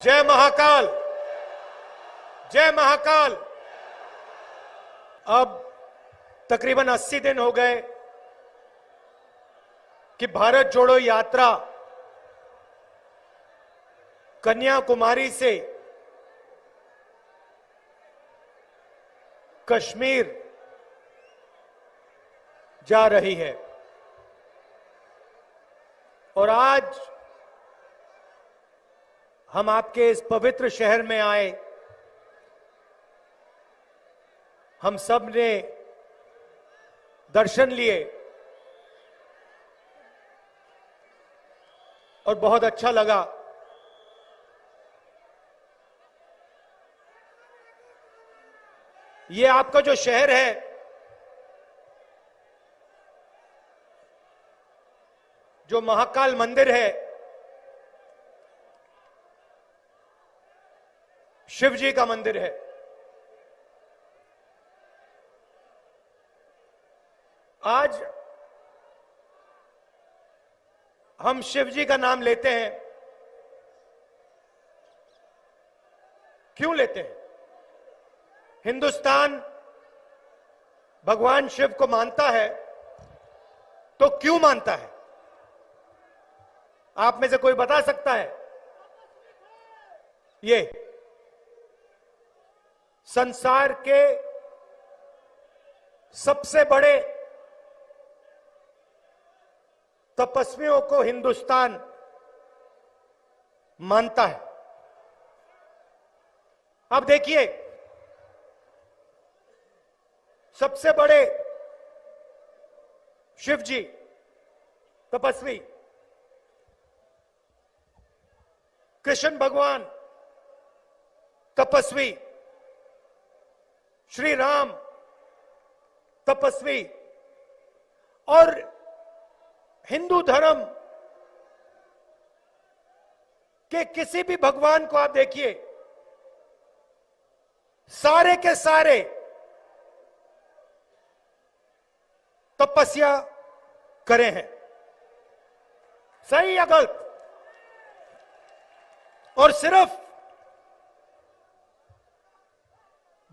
जय महाकाल, जय महाकाल। अब तकरीबन 80 दिन हो गए कि भारत जोड़ो यात्रा कन्याकुमारी से कश्मीर जा रही है और आज हम आपके इस पवित्र शहर में आए। हम सब ने दर्शन लिए और बहुत अच्छा लगा। ये आपका जो शहर है, जो महाकाल मंदिर है, शिव जी का मंदिर है। आज हम शिव जी का नाम लेते हैं। क्यों लेते हैं? हिंदुस्तान भगवान शिव को मानता है, तो क्यों मानता है? आप में से कोई बता सकता है? ये संसार के सबसे बड़े तपस्वियों को हिंदुस्तान मानता है। अब देखिए, सबसे बड़े शिव जी तपस्वी कृष्ण भगवान तपस्वी, श्री राम तपस्वी, और हिंदू धर्म के किसी भी भगवान को आप देखिए, सारे के सारे तपस्या करे हैं। सही या गलत? और सिर्फ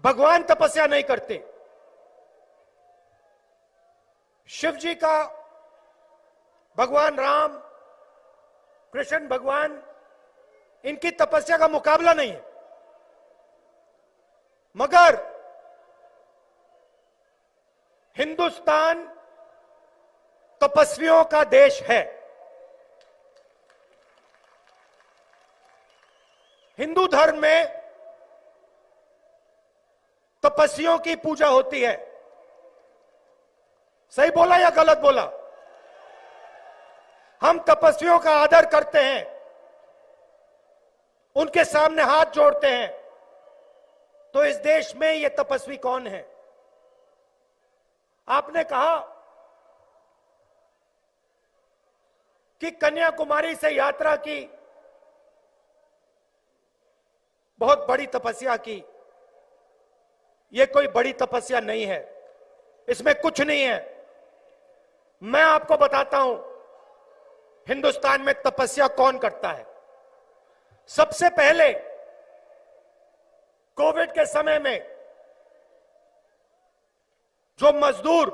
भगवान तपस्या नहीं करते, शिव जी का भगवान राम, कृष्ण भगवान, इनकी तपस्या का मुकाबला नहीं है। मगर हिंदुस्तान तपस्वियों का देश है। हिंदू धर्म में तपस्वियों की पूजा होती है। सही बोला या गलत बोला? हम तपस्वियों का आदर करते हैं, उनके सामने हाथ जोड़ते हैं। तो इस देश में ये तपस्वी कौन है? आपने कहा कि कन्याकुमारी से यात्रा की, बहुत बड़ी तपस्या की। यह कोई बड़ी तपस्या नहीं है, इसमें कुछ नहीं है। मैं आपको बताता हूं हिंदुस्तान में तपस्या कौन करता है। सबसे पहले कोविड के समय में जो मजदूर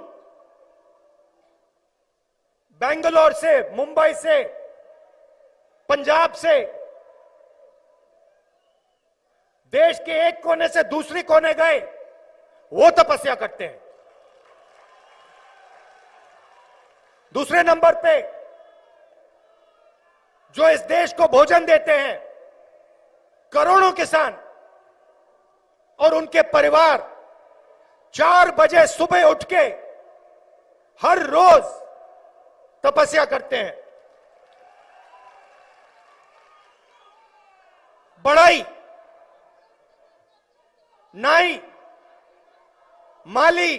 बेंगलोर से, मुंबई से, पंजाब से देश के एक कोने से दूसरी कोने गए, वो तपस्या करते हैं। दूसरे नंबर पे जो इस देश को भोजन देते हैं, करोड़ों किसान और उनके परिवार 4 बजे सुबह उठ के हर रोज तपस्या करते हैं। बढ़ई, नाई, माली,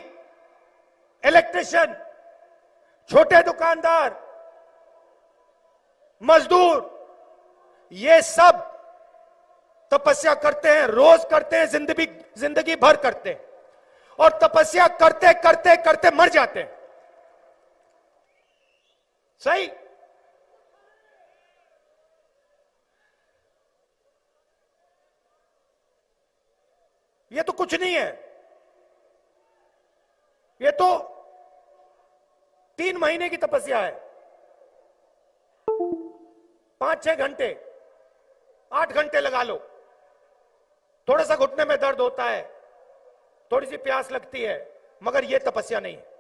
इलेक्ट्रिशियन, छोटे दुकानदार, मजदूर, ये सब तपस्या करते हैं, रोज करते हैं, जिंदगी भर करते हैं, और तपस्या करते करते करते मर जाते हैं। सही? ये तो कुछ नहीं है, ये तो 3 महीने की तपस्या है। 5-6 घंटे, 8 घंटे लगा लो। थोड़ा सा घुटने में दर्द होता है, थोड़ी सी प्यास लगती है, मगर यह तपस्या नहीं है।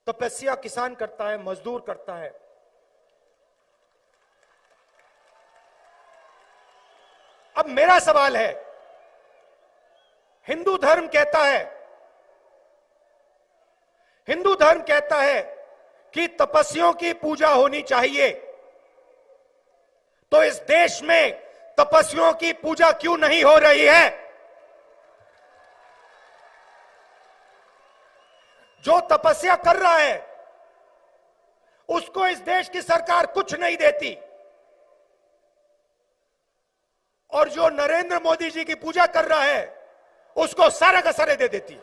तपस्या किसान करता है, मजदूर करता है। अब मेरा सवाल है, हिंदू धर्म कहता है कि तपस्वियों की पूजा होनी चाहिए, तो इस देश में तपस्वियों की पूजा क्यों नहीं हो रही है? जो तपस्या कर रहा है उसको इस देश की सरकार कुछ नहीं देती, और जो नरेंद्र मोदी जी की पूजा कर रहा है उसको सारा का सारे दे देती है।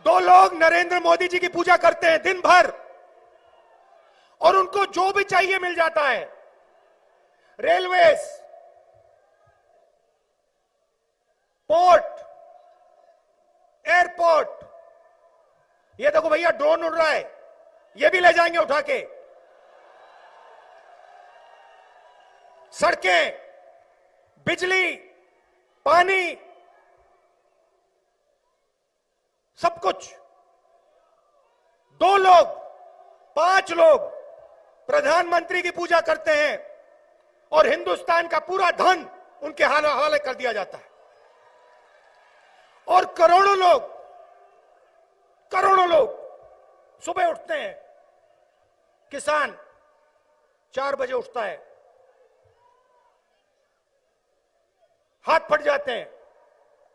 2 लोग नरेंद्र मोदी जी की पूजा करते हैं दिन भर, और उनको जो भी चाहिए मिल जाता है। रेलवेज, पोर्ट, एयरपोर्ट, ये देखो भैया ड्रोन उड़ रहा है, ये भी ले जाएंगे उठा के। सड़कें, बिजली, पानी, सब कुछ। 2 लोग, 5 लोग प्रधानमंत्री की पूजा करते हैं और हिंदुस्तान का पूरा धन उनके हवाले कर दिया जाता है। और करोड़ों लोग सुबह उठते हैं। किसान 4 बजे उठता है, हाथ फट जाते हैं,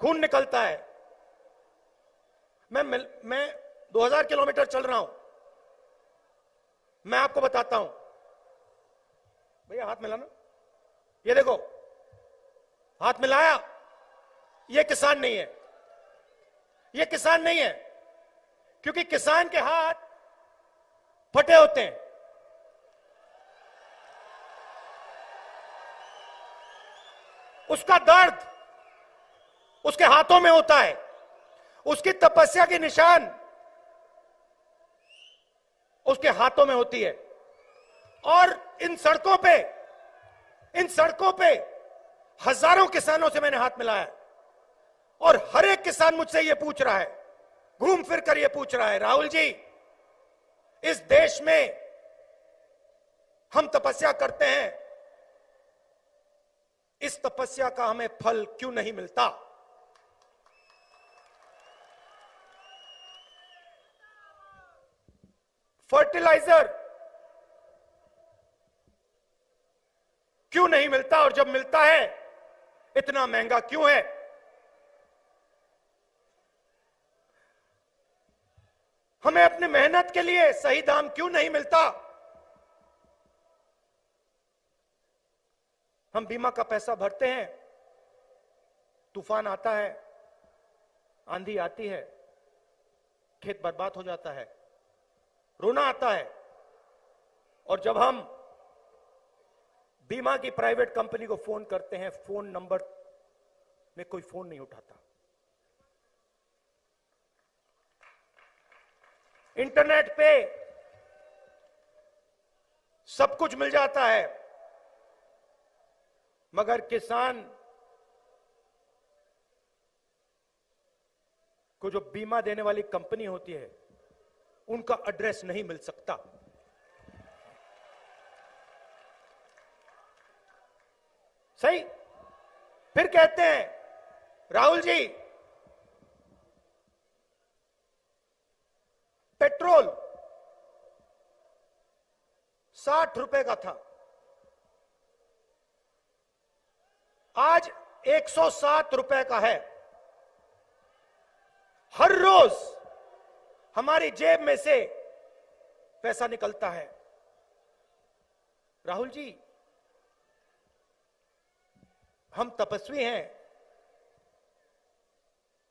खून निकलता है। मैं 2000 किलोमीटर चल रहा हूं, मैं आपको बताता हूं। भैया हाथ मिलाना, ये देखो हाथ मिलाया, ये किसान नहीं है, ये किसान नहीं है, क्योंकि किसान के हाथ फटे होते हैं। उसका दर्द उसके हाथों में होता है, उसकी तपस्या की निशान उसके हाथों में होती है। और इन सड़कों पे हजारों किसानों से मैंने हाथ मिलाया, और हर एक किसान मुझसे यह पूछ रहा है, घूम फिर कर यह पूछ रहा है, राहुल जी, इस देश में हम तपस्या करते हैं, इस तपस्या का हमें फल क्यों नहीं मिलता? फर्टिलाइजर क्यों नहीं मिलता, और जब मिलता है इतना महंगा क्यों है? हमें अपनी मेहनत के लिए सही दाम क्यों नहीं मिलता? हम बीमा का पैसा भरते हैं, तूफान आता है, आंधी आती है, खेत बर्बाद हो जाता है, रोना आता है। और जब हम बीमा की प्राइवेट कंपनी को फोन करते हैं, फोन नंबर में कोई फोन नहीं उठाता। इंटरनेट पे सब कुछ मिल जाता है, मगर किसान को जो बीमा देने वाली कंपनी होती है उनका एड्रेस नहीं मिल सकता। सही? फिर कहते हैं, राहुल जी, पेट्रोल 60 रुपए का था, आज 107 रुपए का है। हर रोज हमारी जेब में से पैसा निकलता है। राहुल जी, हम तपस्वी हैं,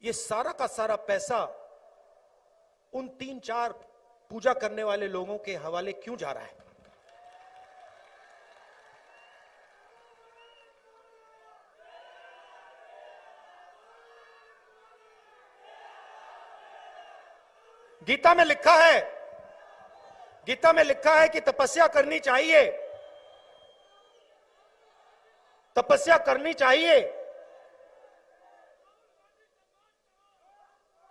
ये सारा का सारा पैसा उन 3-4 पूजा करने वाले लोगों के हवाले क्यों जा रहा है? गीता में लिखा है, गीता में लिखा है कि तपस्या करनी चाहिए, तपस्या करनी चाहिए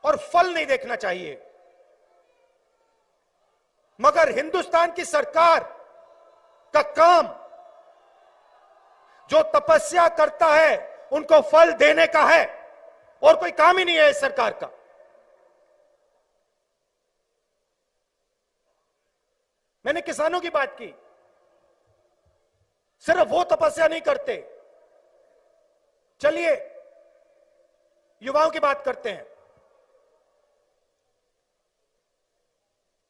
और फल नहीं देखना चाहिए। मगर हिंदुस्तान की सरकार का काम, जो तपस्या करता है उनको फल देने का है, और कोई काम ही नहीं है इस सरकार का। मैंने किसानों की बात की, सिर्फ वो तपस्या नहीं करते। चलिए युवाओं की बात करते हैं।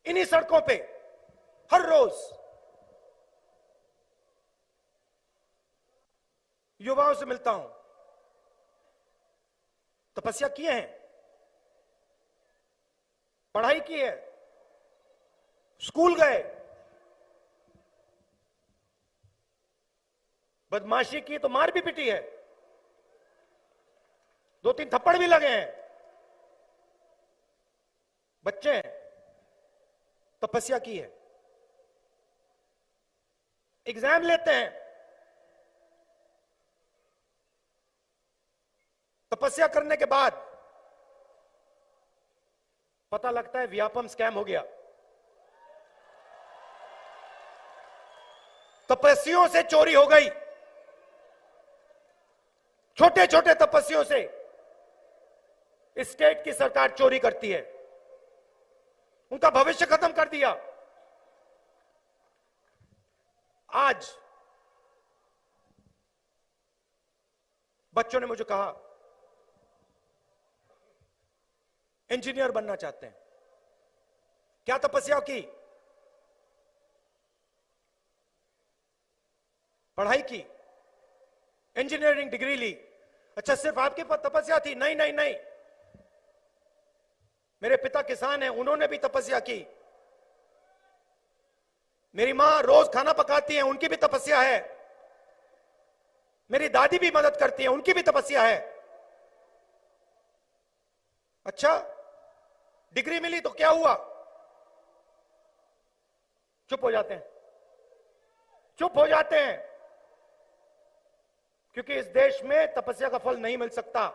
इन्हीं सड़कों पे हर रोज युवाओं से मिलता हूं, तपस्या किए हैं, पढ़ाई की है, स्कूल गए, बदमाशी की तो मार भी पिटी है, 2-3 थप्पड़ भी लगे हैं, बच्चे हैं, तपस्या की है, एग्जाम लेते हैं, तपस्या करने के बाद पता लगता है व्यापम स्कैम हो गया। तपस्वियों से चोरी हो गई, छोटे छोटे तपस्वियों से स्टेट की सरकार चोरी करती है, उनका भविष्य खत्म कर दिया। आज बच्चों ने मुझे कहा इंजीनियर बनना चाहते हैं। क्या तपस्या की? पढ़ाई की, इंजीनियरिंग डिग्री ली। अच्छा, सिर्फ आपके पास तपस्या थी? नहीं नहीं नहीं, मेरे पिता किसान हैं, उन्होंने भी तपस्या की। मेरी मां रोज खाना पकाती हैं, उनकी भी तपस्या है। मेरी दादी भी मदद करती है, उनकी भी तपस्या है। अच्छा, डिग्री मिली तो क्या हुआ? चुप हो जाते हैं, चुप हो जाते हैं, क्योंकि इस देश में तपस्या का फल नहीं मिल सकता।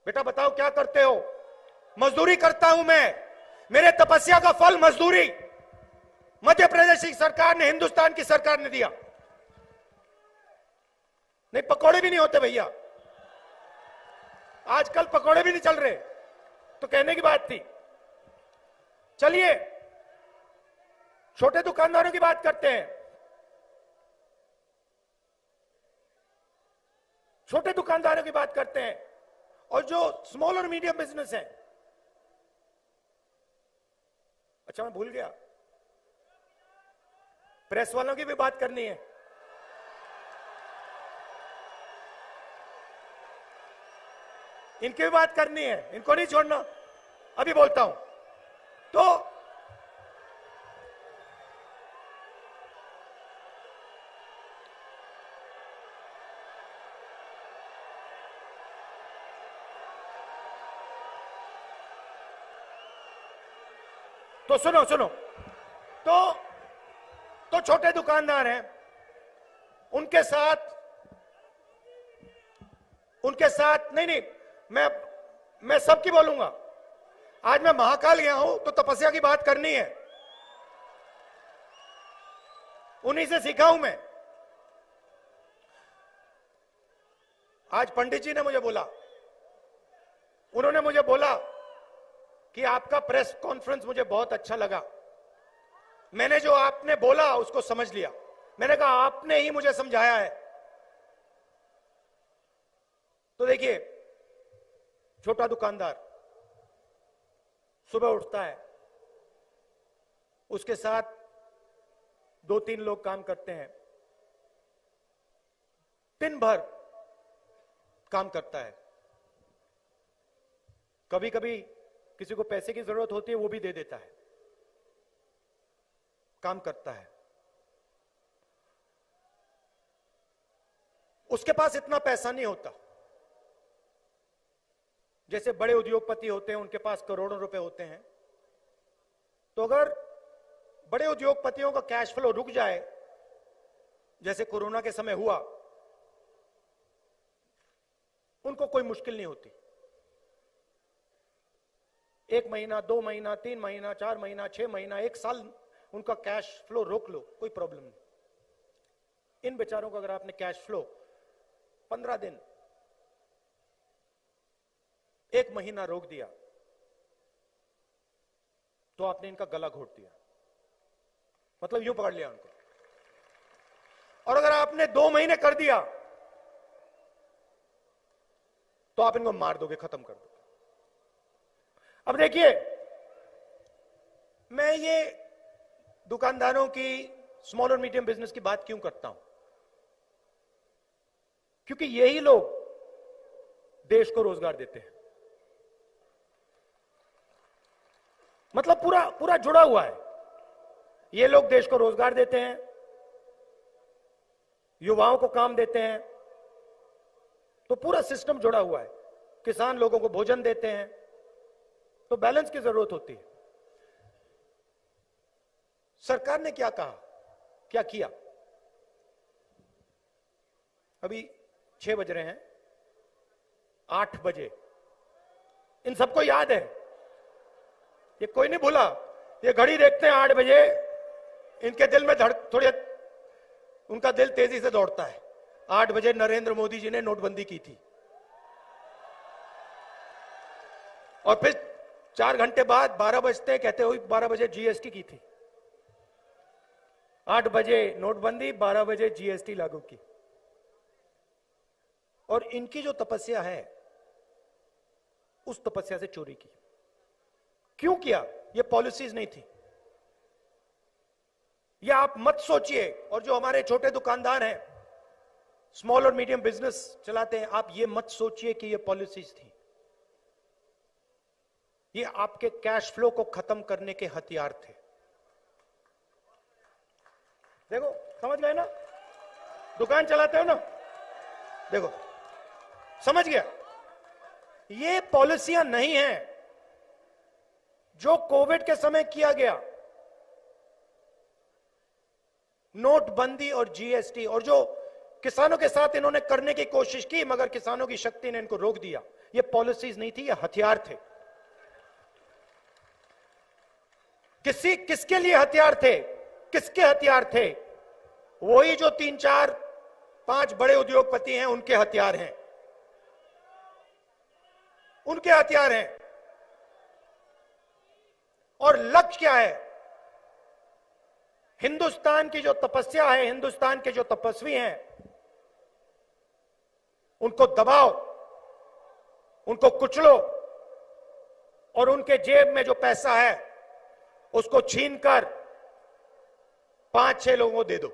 बेटा बताओ क्या करते हो? मजदूरी करता हूं मैं, मेरे तपस्या का फल मजदूरी मध्य प्रदेश की सरकार ने, हिंदुस्तान की सरकार ने दिया। नहीं, पकोड़े भी नहीं होते भैया, आजकल पकोड़े भी नहीं चल रहे, तो कहने की बात थी। चलिए छोटे दुकानदारों की बात करते हैं। छोटे दुकानदारों की बात करते हैं, और जो स्मॉल और मीडियम बिजनेस है। अच्छा, मैं भूल गया, प्रेस वालों की भी बात करनी है। इनकी भी बात करनी है, इनको नहीं छोड़ना। अभी बोलता हूं। तो सुनो सुनो, तो छोटे दुकानदार हैं, उनके साथ नहीं, मैं सबकी बोलूंगा। आज मैं महाकाल गया हूं तो तपस्या की बात करनी है, उन्हीं से सीखा हूं मैं। आज पंडित जी ने मुझे बोला, उन्होंने मुझे बोला कि आपका प्रेस कॉन्फ्रेंस मुझे बहुत अच्छा लगा, मैंने जो आपने बोला उसको समझ लिया। मैंने कहा आपने ही मुझे समझाया है। तो देखिए, छोटा दुकानदार सुबह उठता है, उसके साथ 2-3 लोग काम करते हैं, दिन भर काम करता है। कभी कभी किसी को पैसे की जरूरत होती है, वो भी दे देता है, काम करता है। उसके पास इतना पैसा नहीं होता, जैसे बड़े उद्योगपति होते हैं उनके पास करोड़ों रुपए होते हैं। तो अगर बड़े उद्योगपतियों का कैश फ्लो रुक जाए, जैसे कोरोना के समय हुआ, उनको कोई मुश्किल नहीं होती। 1 महीना, 2 महीना, 3 महीना, 4 महीना, 6 महीना, 1 साल उनका कैश फ्लो रोक लो, कोई प्रॉब्लम नहीं। इन बेचारों का अगर आपने कैश फ्लो 15 दिन, 1 महीना रोक दिया, तो आपने इनका गला घोट दिया, मतलब यूं पकड़ लिया उनको। और अगर आपने 2 महीने कर दिया, तो आप इनको मार दोगे, खत्म कर दोगे। अब देखिए, मैं ये दुकानदारों की, स्मॉल और मीडियम बिजनेस की बात क्यों करता हूं? क्योंकि यही लोग देश को रोजगार देते हैं। मतलब पूरा पूरा जुड़ा हुआ है। ये लोग देश को रोजगार देते हैं, युवाओं को काम देते हैं, तो पूरा सिस्टम जुड़ा हुआ है। किसान लोगों को भोजन देते हैं, तो बैलेंस की जरूरत होती है। सरकार ने क्या कहा, क्या किया? अभी 6 बज रहे हैं, 8 बजे इन सबको याद है, ये कोई नहीं भूला। ये घड़ी देखते हैं 8 बजे, इनके दिल में थोड़ी, उनका दिल तेजी से दौड़ता है। 8 बजे नरेंद्र मोदी जी ने नोटबंदी की थी, और फिर 4 घंटे बाद 12 बजते कहते हुए 12 बजे जीएसटी की थी। 8 बजे नोटबंदी, 12 बजे जीएसटी लागू की। और इनकी जो तपस्या है, उस तपस्या से चोरी की। क्यों किया? ये पॉलिसीज नहीं थी। ये आप मत सोचिए। और जो हमारे छोटे दुकानदार हैं, स्मॉल और मीडियम बिजनेस चलाते हैं, आप ये मत सोचिए कि ये पॉलिसीज थी। ये आपके कैश फ्लो को खत्म करने के हथियार थे। देखो, समझ गए ना? दुकान चलाते हो ना, देखो, समझ गया? ये पॉलिसियां नहीं है जो कोविड के समय किया गया, नोटबंदी और जीएसटी, और जो किसानों के साथ इन्होंने करने की कोशिश की, मगर किसानों की शक्ति ने इनको रोक दिया। ये पॉलिसीज नहीं थी, ये हथियार थे। किसके लिए हथियार थे? किसके हथियार थे? वही जो 3, 4, 5 बड़े उद्योगपति हैं, उनके हथियार हैं, उनके हथियार हैं। और लक्ष्य क्या है? हिंदुस्तान की जो तपस्या है, हिंदुस्तान के जो तपस्वी हैं, उनको दबाओ, उनको कुचलो, और उनके जेब में जो पैसा है उसको छीनकर 5-6 लोगों को दे दो।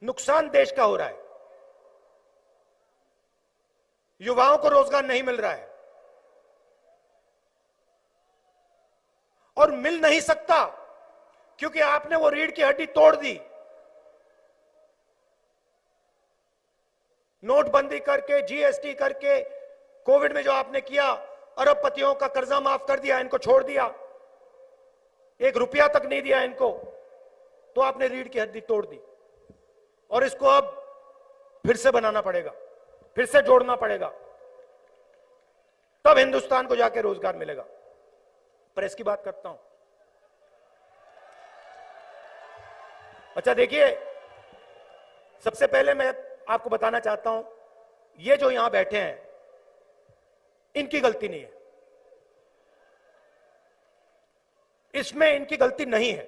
नुकसान देश का हो रहा है, युवाओं को रोजगार नहीं मिल रहा है, और मिल नहीं सकता क्योंकि आपने वो रीढ़ की हड्डी तोड़ दी। नोटबंदी करके, जीएसटी करके, कोविड में जो आपने किया, अरबपतियों का कर्जा माफ कर दिया, इनको छोड़ दिया, 1 रुपया तक नहीं दिया इनको, तो आपने रीढ़ की हड्डी तोड़ दी। और इसको अब फिर से बनाना पड़ेगा, फिर से जोड़ना पड़ेगा, तब हिंदुस्तान को जाके रोजगार मिलेगा। प्रेस की बात करता हूं। अच्छा देखिए, सबसे पहले मैं आपको बताना चाहता हूं, ये जो यहां बैठे हैं, इनकी गलती नहीं है, इसमें इनकी गलती नहीं है,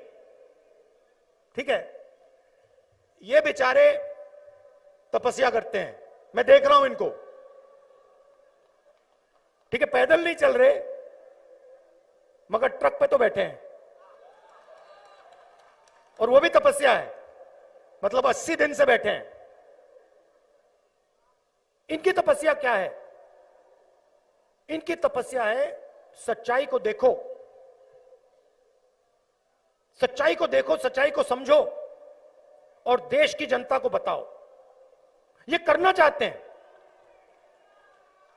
ठीक है? ये बेचारे तपस्या करते हैं, मैं देख रहा हूं इनको, ठीक है? पैदल नहीं चल रहे, मगर ट्रक पे तो बैठे हैं, और वो भी तपस्या है, मतलब 80 दिन से बैठे हैं। इनकी तपस्या क्या है? इनकी तपस्या है, सच्चाई को देखो, सच्चाई को देखो, सच्चाई को समझो, और देश की जनता को बताओ। ये करना चाहते हैं,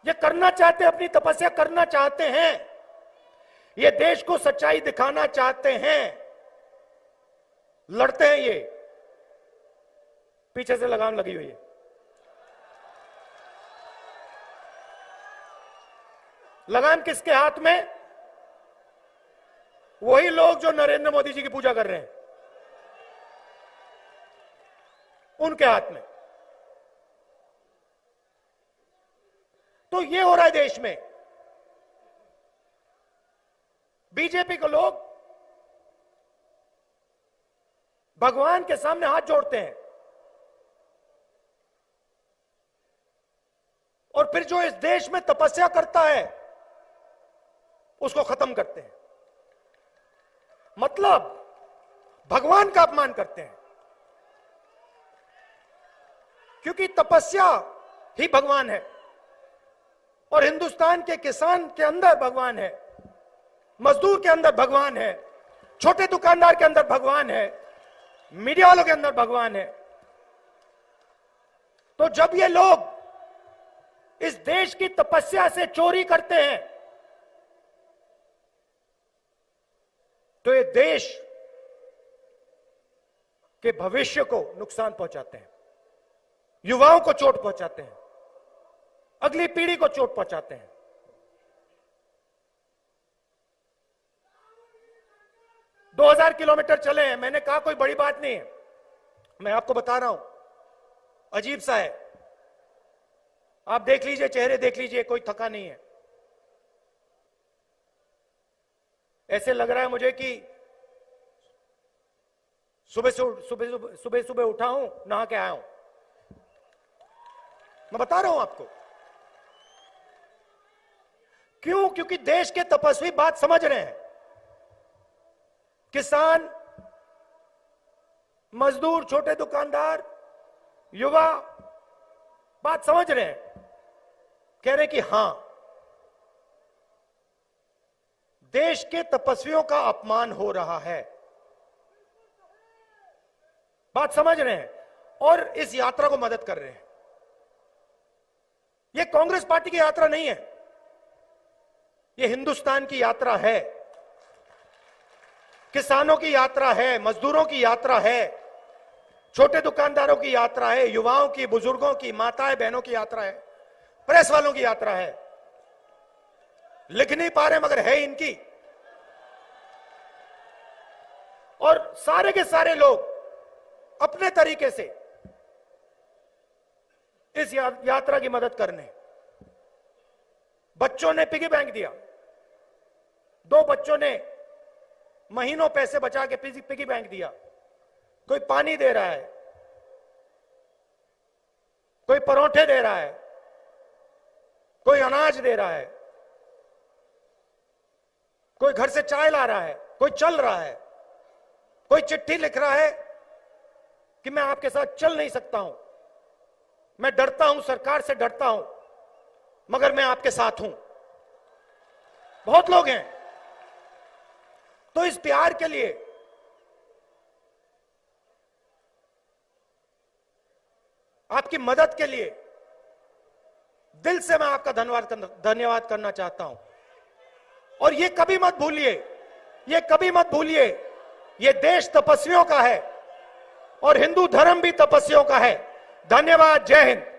ये करना चाहते हैं, अपनी तपस्या करना चाहते हैं, ये देश को सच्चाई दिखाना चाहते हैं, लड़ते हैं। ये पीछे से लगाम लगी हुई है। लगाम किसके हाथ में? वही लोग जो नरेंद्र मोदी जी की पूजा कर रहे हैं, उनके हाथ में। तो ये हो रहा है देश में। बीजेपी को लोग भगवान के सामने हाथ जोड़ते हैं और फिर जो इस देश में तपस्या करता है उसको खत्म करते हैं। मतलब भगवान का अपमान करते हैं, क्योंकि तपस्या ही भगवान है। और हिंदुस्तान के किसान के अंदर भगवान है, मजदूर के अंदर भगवान है, छोटे दुकानदार के अंदर भगवान है, मीडिया वालों के अंदर भगवान है। तो जब ये लोग इस देश की तपस्या से चोरी करते हैं तो ये देश के भविष्य को नुकसान पहुंचाते हैं, युवाओं को चोट पहुंचाते हैं, अगली पीढ़ी को चोट पहुंचाते हैं। दो 2000 किलोमीटर चले हैं। मैंने कहा कोई बड़ी बात नहीं है, मैं आपको बता रहा हूं, अजीब सा है। आप देख लीजिए, चेहरे देख लीजिए, कोई थका नहीं है। ऐसे लग रहा है मुझे कि सुबह सुबह उठा हूं, नहा के आया हूं। मैं बता रहा हूं आपको क्यों। क्योंकि देश के तपस्वी बात समझ रहे हैं। किसान, मजदूर, छोटे दुकानदार, युवा बात समझ रहे हैं, कह रहे हैं कि हां, देश के तपस्वियों का अपमान हो रहा है। बात समझ रहे हैं और इस यात्रा को मदद कर रहे हैं। यह कांग्रेस पार्टी की यात्रा नहीं है, यह हिंदुस्तान की यात्रा है, किसानों की यात्रा है, मजदूरों की यात्रा है, छोटे दुकानदारों की यात्रा है, युवाओं की, बुजुर्गों की, माताएं बहनों की यात्रा है, प्रेस वालों की यात्रा है। लिख नहीं पा रहे मगर है इनकी। और सारे के सारे लोग अपने तरीके से इस यात्रा की मदद करने। बच्चों ने पिगी बैंक दिया, 2 बच्चों ने महीनों पैसे बचा के पिगी बैंक दिया। कोई पानी दे रहा है, कोई परोठे दे रहा है, कोई अनाज दे रहा है, कोई घर से चाय ला रहा है, कोई चल रहा है, कोई चिट्ठी लिख रहा है कि मैं आपके साथ चल नहीं सकता हूं, मैं डरता हूं, सरकार से डरता हूं, मगर मैं आपके साथ हूं। बहुत लोग हैं। तो इस प्यार के लिए आपकी मदद के लिए दिल से मैं आपका धन्यवाद करना चाहता हूं। और ये कभी मत भूलिए, ये कभी मत भूलिए, ये देश तपस्वियों का है और हिंदू धर्म भी तपस्वियों का है। धन्यवाद। जय हिंद।